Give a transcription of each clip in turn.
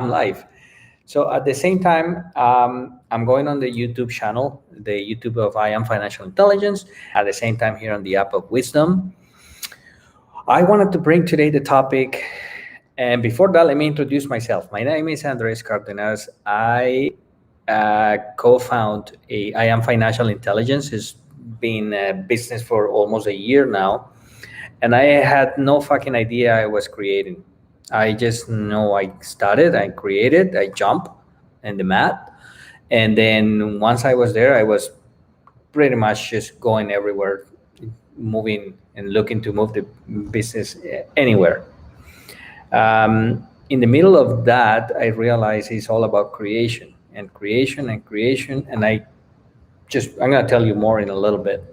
live. So at the same time, I'm going on the YouTube channel, the YouTube of I Am Financial Intelligence. At the same time, here on the app of Wisdom. I wanted to bring today the topic, and before that, let me introduce myself. My name is Andres Cardenas. I co-found I Am Financial Intelligence. It's been a business for almost a year now, and I had no fucking idea I was creating. I just know I started, I created, I jumped in the mat, and then once I was there, I was pretty much just going everywhere, moving and looking to move the business anywhere. In the middle of that, I realized it's all about creation and creation and creation, and I'm going to tell you more in a little bit.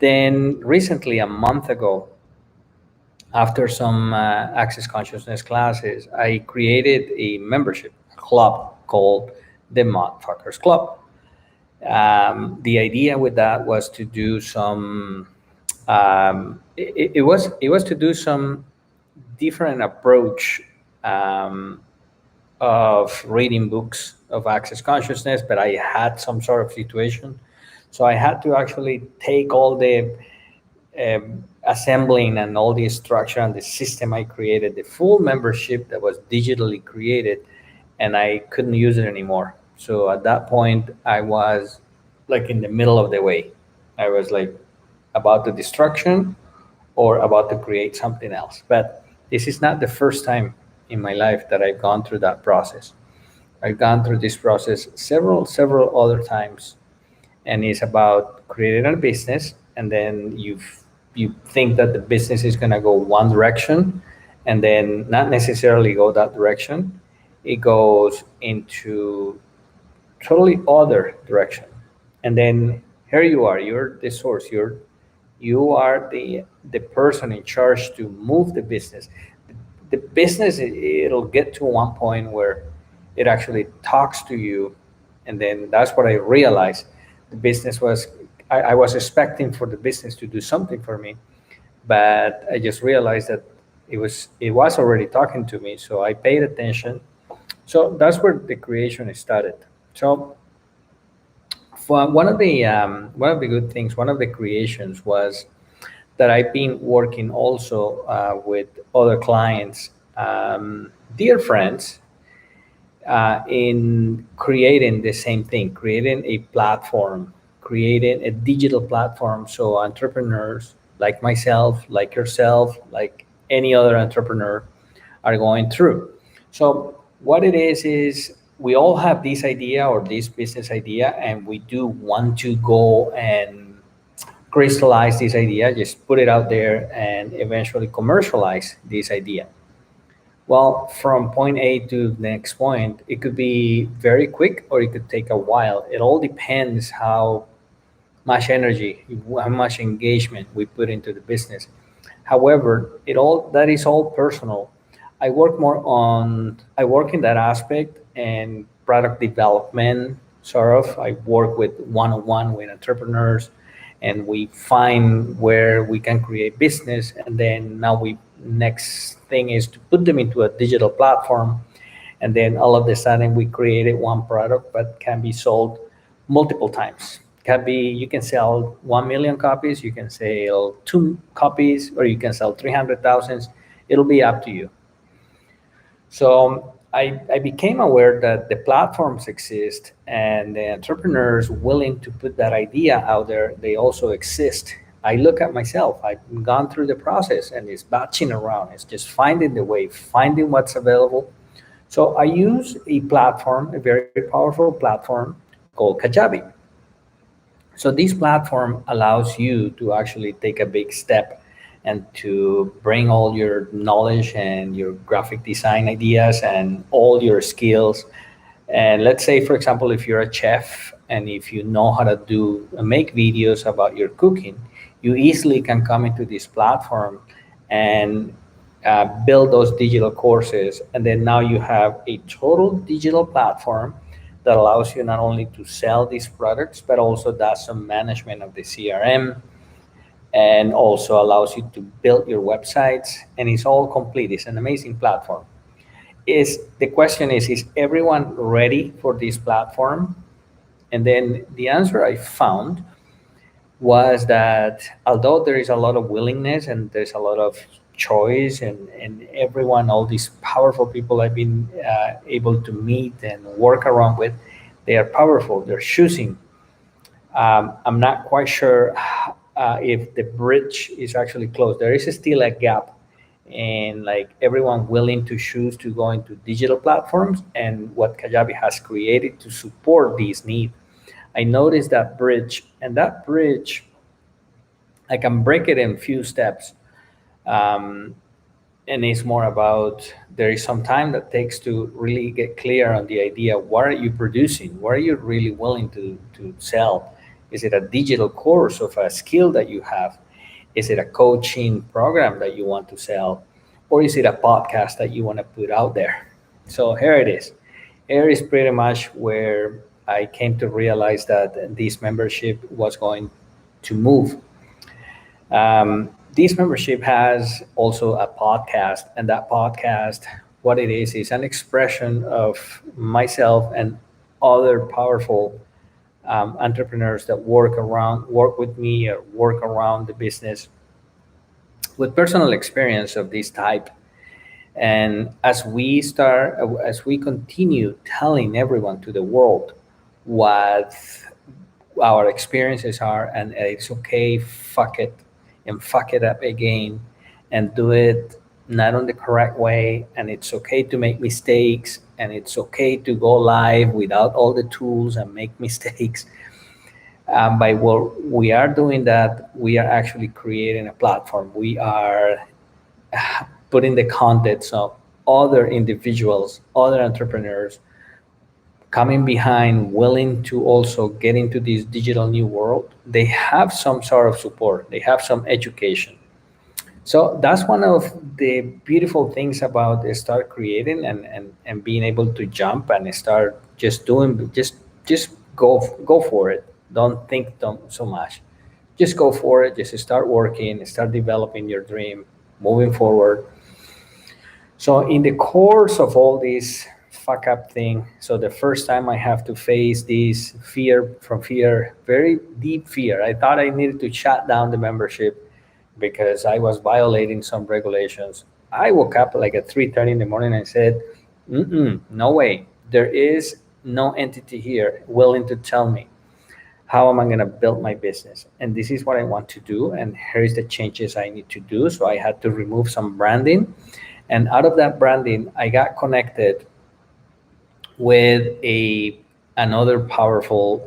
Then recently, a month ago, after some Access Consciousness classes, I created a membership club called the Motherfuckers Club. The idea with that was to do some. It was to do some different approach of reading books of Access Consciousness, but I had some sort of situation, so I had to actually take all the assembling and all the structure and the system I created, the full membership that was digitally created, and I couldn't use it anymore. So at that point, I was like in the middle of the way. I was like about the destruction or about to create something else. But this is not the first time in my life that I've gone through that process. I've gone through this process several other times, and it's about creating a business, and then you think that the business is going to go one direction, and then not necessarily go that direction. It goes into totally other direction, and then here you are. You're the source. You are the person in charge to move the business. The business, it'll get to one point where it actually talks to you, and then that's what I realized. The business was I was expecting for the business to do something for me, but I just realized that it was already talking to me, so I paid attention. So that's where the creation started. So for one of the good things, one of the creations was that I've been working also with other clients, dear friends, in creating the same thing, creating a platform, creating a digital platform so entrepreneurs like myself, like yourself, like any other entrepreneur are going through. So what it is we all have this idea or this business idea, and we do want to go and crystallize this idea, just put it out there and eventually commercialize this idea. Well, from point A to the next point, it could be very quick or it could take a while. It all depends how much energy, how much engagement we put into the business. However, that is all personal. I work in that aspect and product development, sort of. I work with one-on-one with entrepreneurs, and we find where we can create business, and then now we next thing is to put them into a digital platform, and then all of a sudden we created one product but can be sold multiple times. Can be, you can sell 1 million copies, you can sell 2 copies, or you can sell 300,000. It'll be up to you. So I became aware that the platforms exist, and the entrepreneurs willing to put that idea out there, they also exist. I look at myself, I've gone through the process, and it's batching around. It's just finding the way, finding what's available. So I use a platform, a very powerful platform called Kajabi. So this platform allows you to actually take a big step and to bring all your knowledge and your graphic design ideas and all your skills. And let's say, for example, if you're a chef and if you know how to make videos about your cooking, you easily can come into this platform and build those digital courses. And then now you have a total digital platform that allows you not only to sell these products, but also does some management of the CRM, and also allows you to build your websites. And it's all complete. It's an amazing platform. is the question is everyone ready for this platform? And then the answer I found was that although there is a lot of willingness and there's a lot of choice, and everyone, all these powerful people I've been able to meet and work around with, they are powerful, they're choosing. I'm not quite sure if the bridge is actually closed. There is still a gap, and like everyone willing to choose to go into digital platforms and what Kajabi has created to support these needs. I noticed that bridge, and that bridge, I can break it in few steps. Um, and it's more about there is some time that takes to really get clear on the idea, what are you producing, what are you really willing to sell. Is it a digital course of a skill that you have? Is it a coaching program that you want to sell, or is it a podcast that you want to put out there? So here it is. Here is pretty much where I came to realize that this membership was going to move. This membership has also a podcast, and that podcast, what it is an expression of myself and other powerful entrepreneurs that work with me or work around the business with personal experience of this type. And as we continue telling everyone to the world what our experiences are, and it's okay, fuck it, and fuck it up again, and do it not on the correct way, and it's okay to make mistakes, and it's okay to go live without all the tools and make mistakes. By what we are doing that, we are actually creating a platform. We are putting the contents of other individuals, other entrepreneurs coming behind, willing to also get into this digital new world. They have some sort of support, they have some education. So that's one of the beautiful things about start creating, and being able to jump and start just doing, just go for it. Don't think so much. Just go for it. Just start working, start developing your dream, moving forward. So in the course of all this fuck up thing, so the first time I have to face this fear, very deep fear. I thought I needed to shut down the membership because I was violating some regulations. I woke up like at 3:30 in the morning and said, no way. There is no entity here willing to tell me how am I going to build my business. And this is what I want to do. And here's the changes I need to do. So I had to remove some branding. And out of that branding, I got connected with a another powerful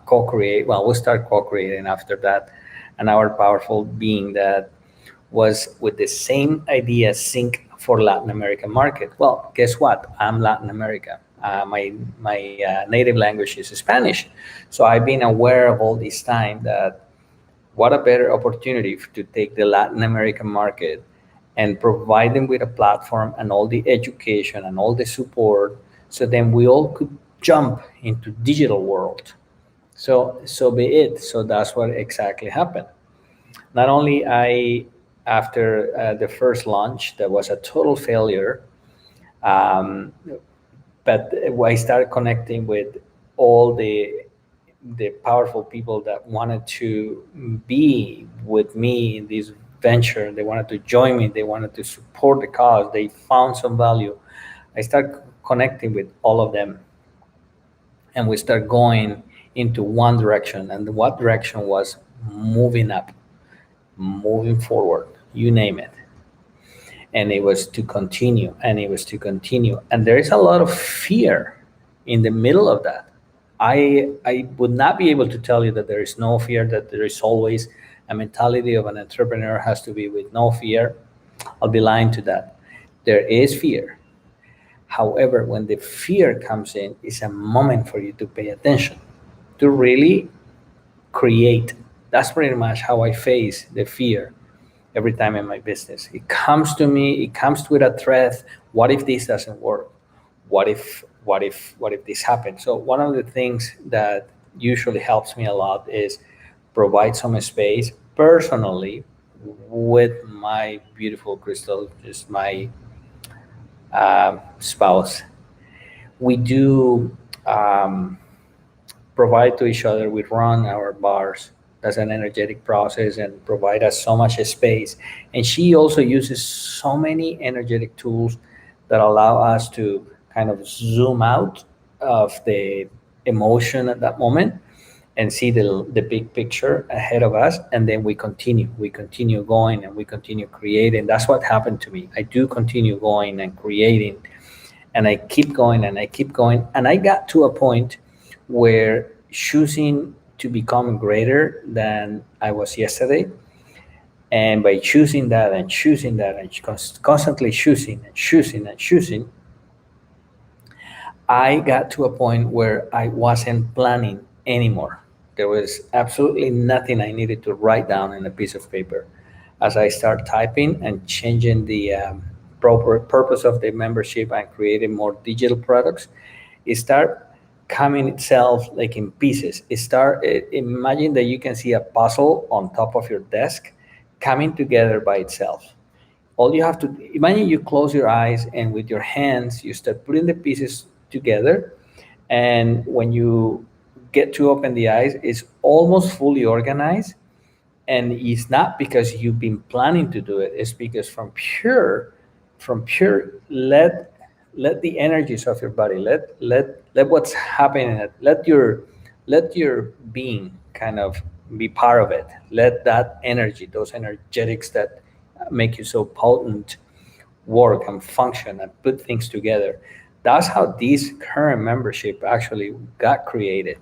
co-create. Well, we start co-creating after that. Another powerful being that was with the same idea, sync for Latin American market. Well, guess what? I'm Latin America. My native language is Spanish, so I've been aware of all this time that what a better opportunity to take the Latin American market and provide them with a platform and all the education and all the support, so then we all could jump into digital world. So be it. So that's what exactly happened. Not only I, after the first launch, that was a total failure, um, but I started connecting with all the powerful people that wanted to be with me in this venture. They wanted to join me. They wanted to support the cause. They found some value. I started connecting with all of them, and we start going into one direction. And what direction was moving up, moving forward, you name it. And it was to continue, and it was to continue. And there is a lot of fear in the middle of that. I would not be able to tell you that there is no fear, that there is always a mentality of an entrepreneur has to be with no fear. I'll be lying to that. There is fear. However, when the fear comes in, it's a moment for you to pay attention, to really create. That's pretty much how I face the fear every time in my business. It comes to me, it comes with a threat. What if this doesn't work? What if this happens? So one of the things that usually helps me a lot is provide some space personally with my beautiful crystal, just spouse. We do um, provide to each other. We run our bars. That's an energetic process and provide us so much space. And she also uses so many energetic tools that allow us to kind of zoom out of the emotion at that moment and see the big picture ahead of us. And then we continue going and we continue creating. That's what happened to me. I do continue going and creating, and I keep going and I keep going. And I got to a point where choosing to become greater than I was yesterday, and by choosing that and choosing that and constantly choosing and choosing and choosing, I got to a point where I wasn't planning anymore. There was absolutely nothing I needed to write down in a piece of paper. As I start typing and changing the proper purpose of the membership and creating more digital products, it start coming itself like in pieces. Imagine that you can see a puzzle on top of your desk coming together by itself. All you have to imagine, you close your eyes and with your hands you start putting the pieces together, and when you get to open the eyes, it's almost fully organized. And it's not because you've been planning to do it, it's because from pure let the energies of your body, let what's happening, let your being kind of be part of it. Let that energy, those energetics that make you so potent, work and function and put things together. That's how this current membership actually got created.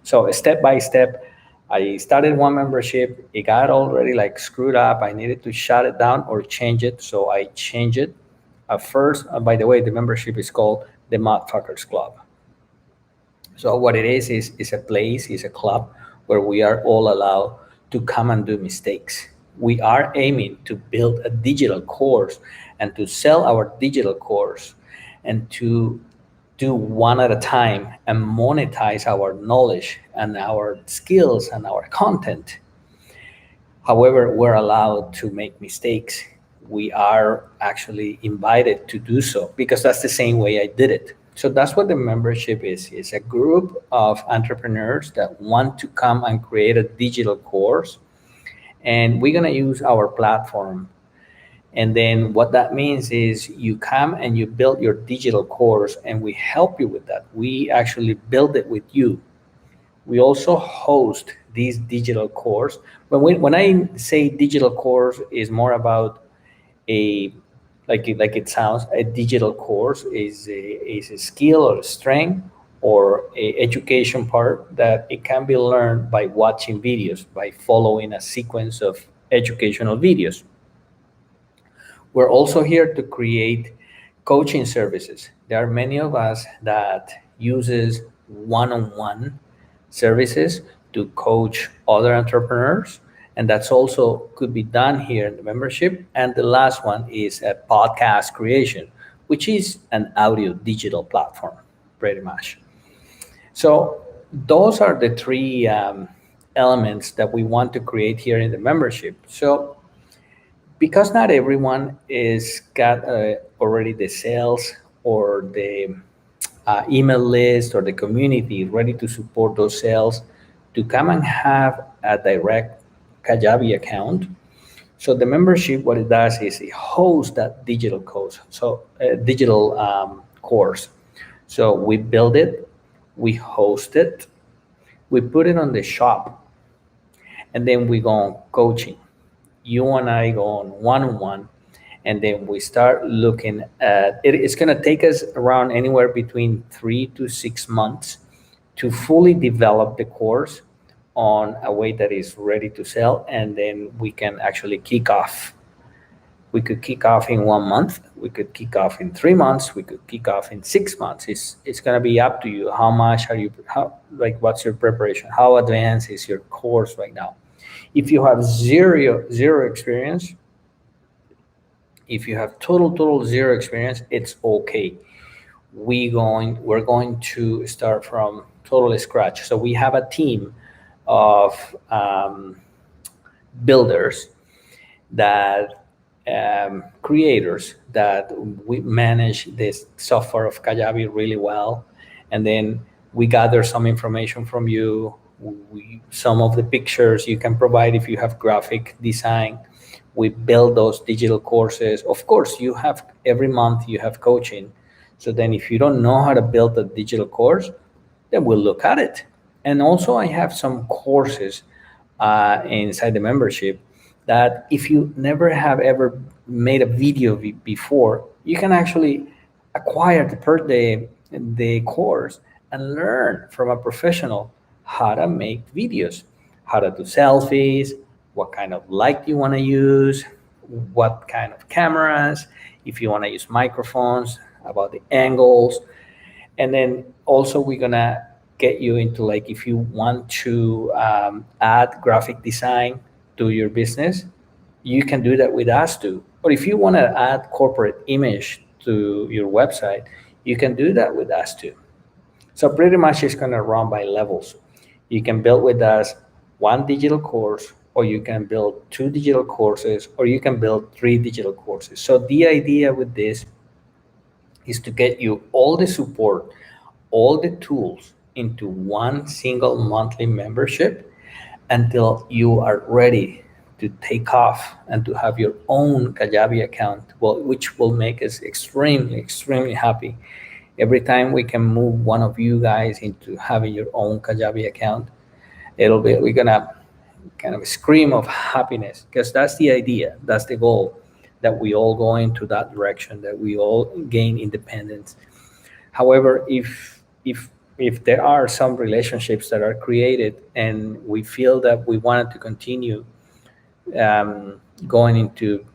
So step by step, I started one membership. It got already like screwed up. I needed to shut it down or change it. So I changed it. At first, by the way, the membership is called the Motherfuckers Club. So what it is a place, is a club where we are all allowed to come and do mistakes. We are aiming to build a digital course and to sell our digital course and to do one at a time and monetize our knowledge and our skills and our content. However, we're allowed to make mistakes. We are actually invited to do so because that's the same way I did it. So that's what the membership is. It's a group of entrepreneurs that want to come and create a digital course, and we're going to use our platform. And then what that means is you come and you build your digital course and we help you with that. We actually build it with you. We also host this digital course. When I say digital course, is more about a, like it sounds, a digital course is a skill or a strength or a education part that it can be learned by watching videos, by following a sequence of educational videos. We're also here to create coaching services. There are many of us that uses one-on-one services to coach other entrepreneurs, and that's also could be done here in the membership. And the last one is a podcast creation, which is an audio digital platform, pretty much. So those are the three elements that we want to create here in the membership. So because not everyone is got already the sales or the email list or the community ready to support those sales to come and have a direct Kajabi account. So the membership, what it does is it hosts that digital course, so digital course. So we build it, we host it, we put it on the shop, and then we go on coaching. You and I go on one-on-one, and then we start looking at it. It's going to take us around anywhere between 3 to 6 months to fully develop the course on a way that is ready to sell, and then we can actually kick off. We could kick off in 1 month, we could kick off in 3 months, we could kick off in 6 months. It's going to be up to you. How much are you, how, like, what's your preparation? How advanced is your course right now? If you have zero experience, if you have total zero experience, it's okay. We're going to start from totally scratch. So we have a team of builders that creators that we manage this software of Kajabi really well, and then we gather some information from you. Some of the pictures you can provide if you have graphic design. We build those digital courses. Of course, you have every month you have coaching. So then, if you don't know how to build a digital course, then we'll look at it. And also, I have some courses inside the membership that if you never have ever made a video before, you can actually acquire the course and learn from a professional how to make videos, how to do selfies, what kind of light you want to use, what kind of cameras, if you want to use microphones, about the angles. And then also we're gonna get you into, like, if you want to add graphic design to your business, you can do that with us too. Or if you want to add corporate image to your website, you can do that with us too. So pretty much it's going to run by levels. You can build with us one digital course, or you can build two digital courses, or you can build three digital courses. So the idea with this is to get you all the support, all the tools into one single monthly membership until you are ready to take off and to have your own Kajabi account, well, which will make us extremely, extremely happy. Every time we can move one of you guys into having your own Kajabi account, we're gonna kind of scream of happiness, because that's the idea, that's the goal, that we all go into that direction, that we all gain independence. However, if there are some relationships that are created and we feel that we wanted to continue going into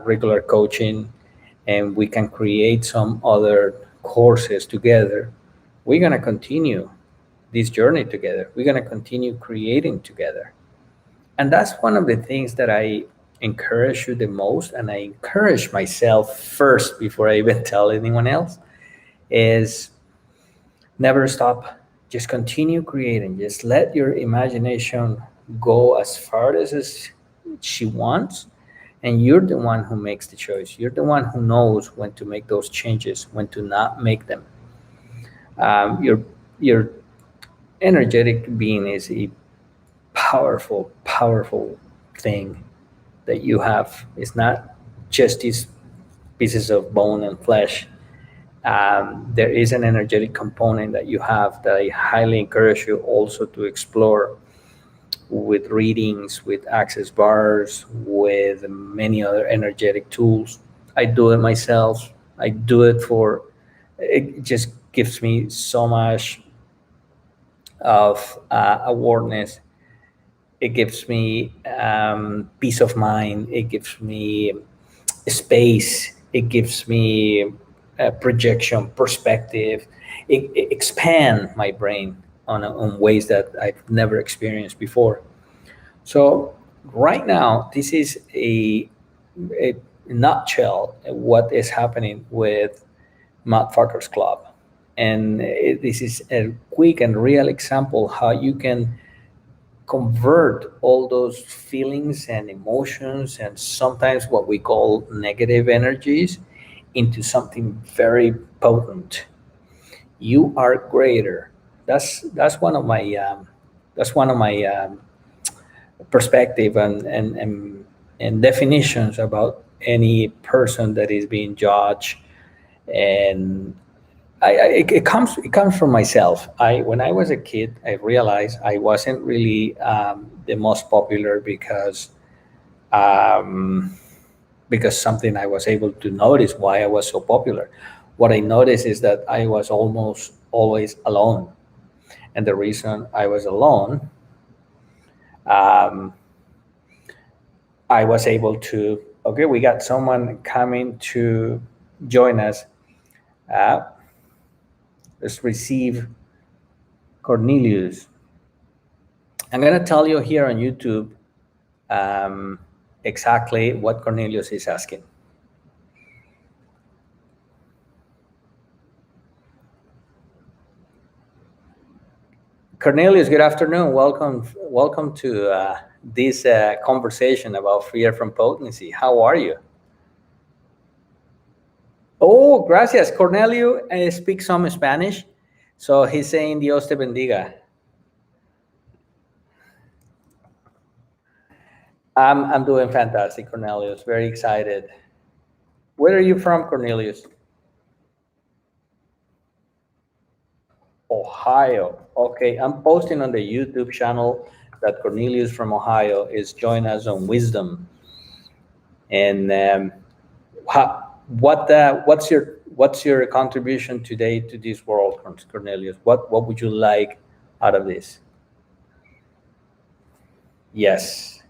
regular coaching, and we can create some other courses together, we're going to continue this journey together. We're going to continue creating together. And that's one of the things that I encourage you the most, and I encourage myself first before I even tell anyone else, is never stop. Just continue creating. Just let your imagination go as far as she wants, and you're the one who makes the choice. You're the one who knows when to make those changes, when to not make them. Your energetic being is a powerful, powerful thing that you have. It's not just these pieces of bone and flesh. There is an energetic component that you have that I highly encourage you also to explore with readings, with access bars, with many other energetic tools. I do it myself. I do it for, it just gives me so much of awareness. It gives me peace of mind. It gives me space. It gives me projection, perspective. It expand my brain on ways that I've never experienced before. So right now, this is a nutshell what is happening with Mudfuckers Club. And this is a quick and real example how you can convert all those feelings and emotions and sometimes what we call negative energies into something very potent. You are greater. That's one of my perspective and definitions about any person that is being judged. And it comes from myself. When I was a kid, I realized I wasn't really the most popular um, because something I was able to notice why I was so popular. What I noticed is that I was almost always alone, and the reason I was alone, um, I was able to. Okay, we got someone coming to join us. Uh, let's receive Cornelius. I'm going to tell you here on YouTube um, exactly what Cornelius is asking. Cornelius, good afternoon. Welcome to this conversation about fear from potency. How are you? Oh, gracias. Cornelio speaks some Spanish. So he's saying Dios te bendiga. I'm doing fantastic, Cornelius. Very excited. Where are you from, Cornelius? Ohio. Okay, I'm posting on the YouTube channel that Cornelius from Ohio is joining us on Wisdom. And what's your contribution today to this world, Cornelius? What would you like out of this? Yes,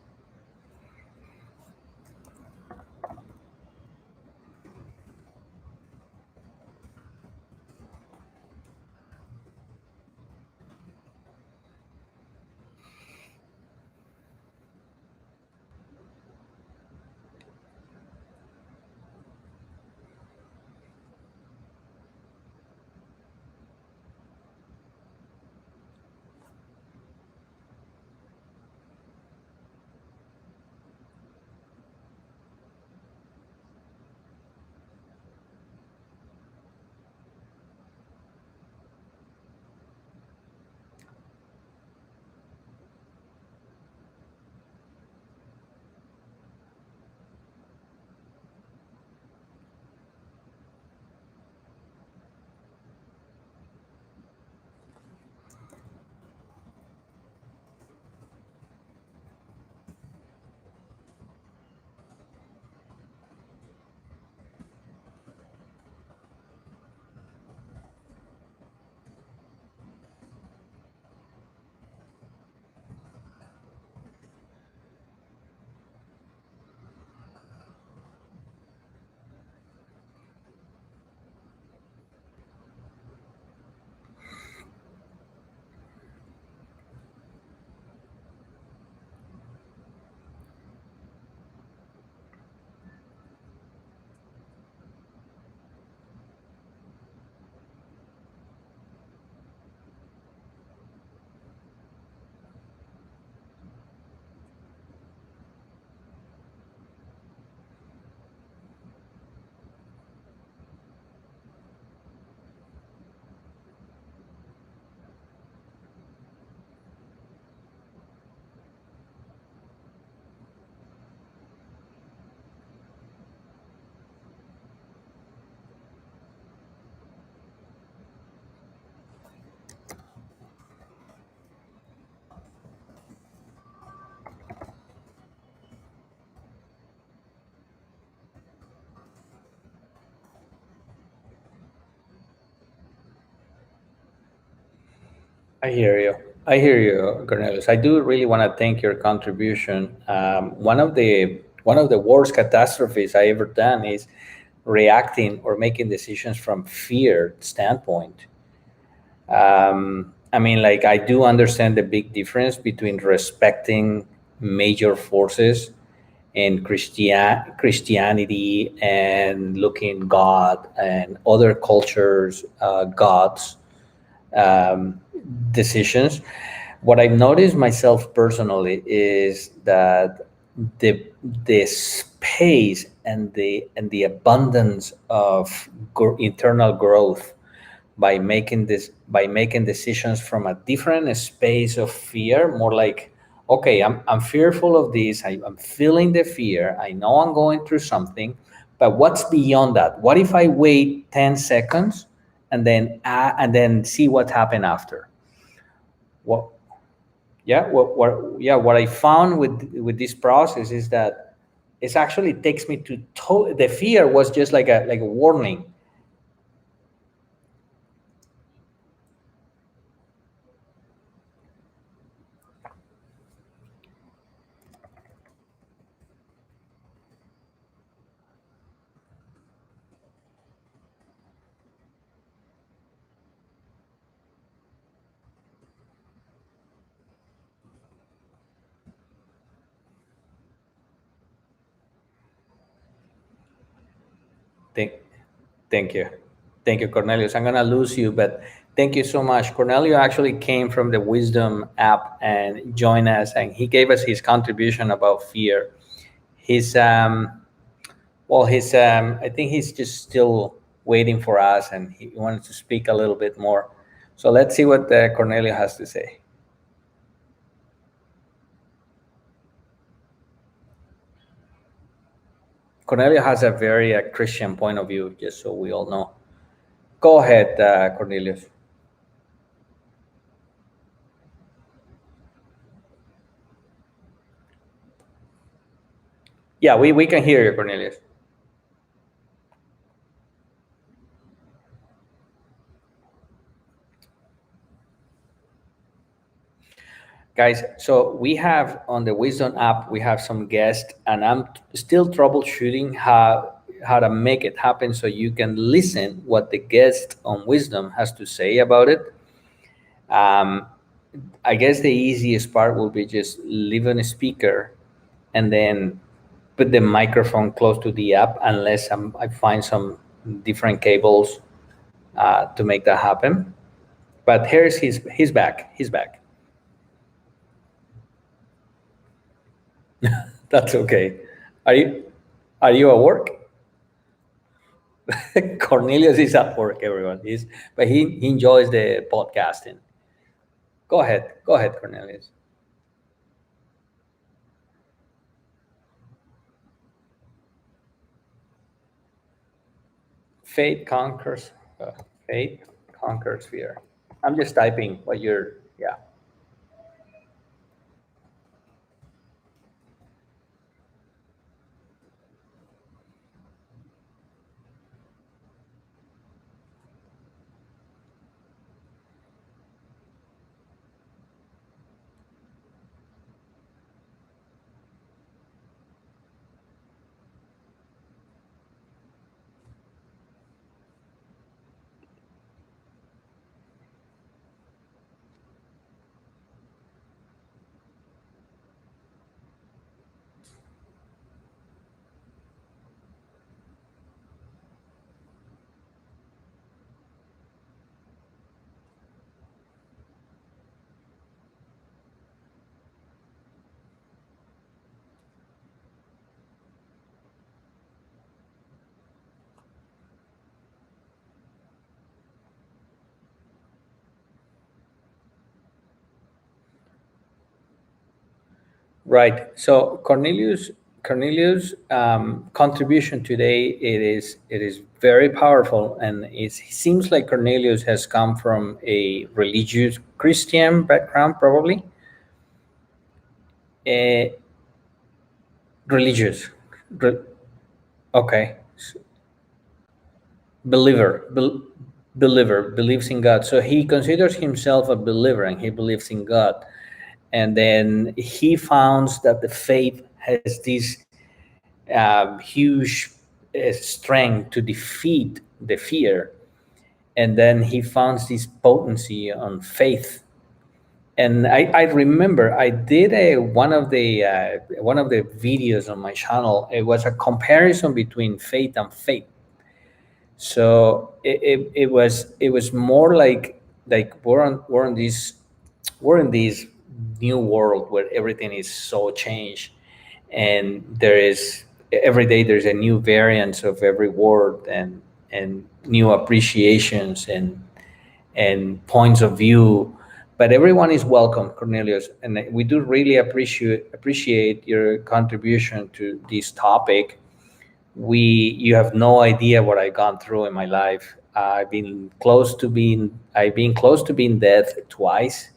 I hear you. I hear you, Cornelius. I do really want to thank your contribution. One of the worst catastrophes I ever done is reacting or making decisions from fear standpoint. I mean, like I do understand the big difference between respecting major forces in Christianity and looking God and other cultures, gods um, decisions. What I've noticed myself personally is that the the space and the abundance of internal growth by making decisions from a different space of fear, more like, okay, I'm fearful of this, I'm feeling the fear, I know I'm going through something, but what's beyond that? What if I wait 10 seconds and then see what happened after? What Yeah, what I found with this process is that it actually takes me the fear was just like a warning. Thank, thank you. Thank you, Cornelius. I'm gonna lose you, but thank you so much. Cornelio actually came from the Wisdom app and joined us, and he gave us his contribution about fear. He's Well, I think he's just still waiting for us, and he wanted to speak a little bit more. So let's see what Cornelio has to say. Cornelio has a very Christian point of view, just so we all know. Go ahead, Cornelius. Yeah, we can hear you, Cornelius. Guys, so we have on the Wisdom app, we have some guests, and I'm still troubleshooting how to make it happen so you can listen what the guest on Wisdom has to say about it. Um, I guess the easiest part will be just leave on a speaker and then put the microphone close to the app, unless I find some different cables to make that happen. But here's he's back. He's back. That's okay. Are you at work? Cornelius is at work, everyone. But he enjoys the podcasting. Go ahead. Go ahead, Cornelius. Faith conquers uh, faith conquers fear. I'm just typing what you're yeah. Right. So Cornelius contribution today, it is very powerful, and it seems like Cornelius has come from a religious Christian background, probably. uh, Religious. Re- okay. Believer. Believer believes in God. So he considers himself a believer, and he believes in God. And then he found that the faith has this huge strength to defeat the fear. And then he found this potency on faith. And I remember I did one of the videos on my channel. It was a comparison between faith and faith. So it was more like we're in this new world where everything is so changed, and there is every day there's a new variance of every word, and new appreciations and points of view. But everyone is welcome, Cornelius, and we do really appreciate your contribution to this topic. We You have no idea what I've gone through in my life. I've been close to being dead twice.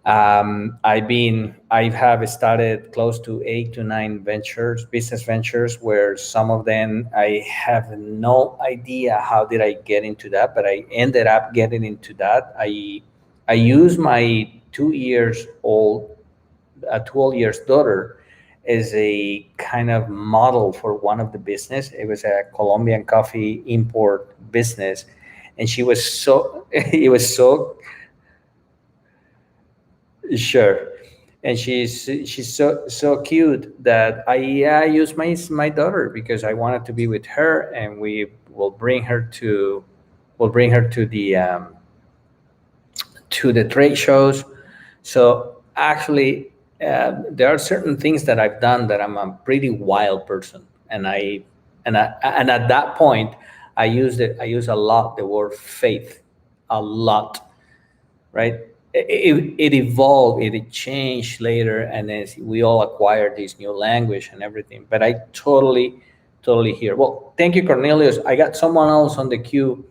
I have started close to 8 to 9 ventures, business ventures, where some of them I have no idea how did I get into that, but I ended up getting into that. I use my 2 years old, a 12 years daughter, as a kind of model for one of the business. It was a Colombian coffee import business, and she was so it was so sure. And she's so cute that I use my daughter because I wanted to be with her, and will bring her to we'll bring her to the trade shows. So actually, there are certain things that I've done that I'm a pretty wild person. and and at that point, I use a lot the word faith, a lot, right? It evolved, it changed later, and then we all acquired this new language and everything. But I totally hear. Well, thank you, Cornelius. I got someone else on the queue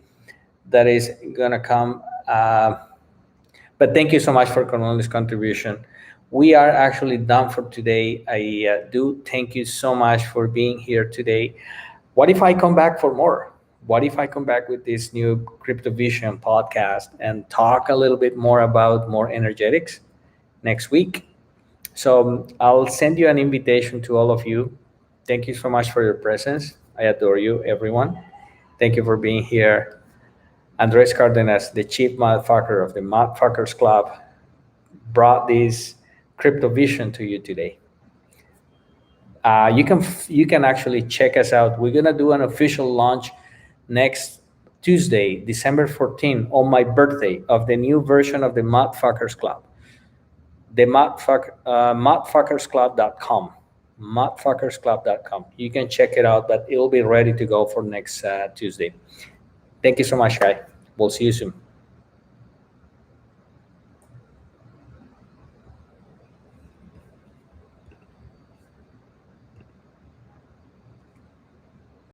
that is gonna come. But thank you so much for Cornelius' contribution. We are actually done for today. I do thank you so much for being here today. What if I come back for more? What if I come back with this new Crypto Vision podcast and talk a little bit more about more energetics next week? So I'll send you an invitation to all of you. Thank you so much for your presence. I adore you, everyone. Thank you for being here. Andres Cardenas, the chief motherfucker of the Motherfuckers Club, brought this crypto vision to you today. You can actually check us out. We're gonna do an official launch next Tuesday, December 14th, on my birthday, of the new version of the Motherfuckers Club. The modfuckersclub.com. Modfuckersclub.com. You can check it out, but it'll be ready to go for next Tuesday. Thank you so much, Guy. We'll see you soon.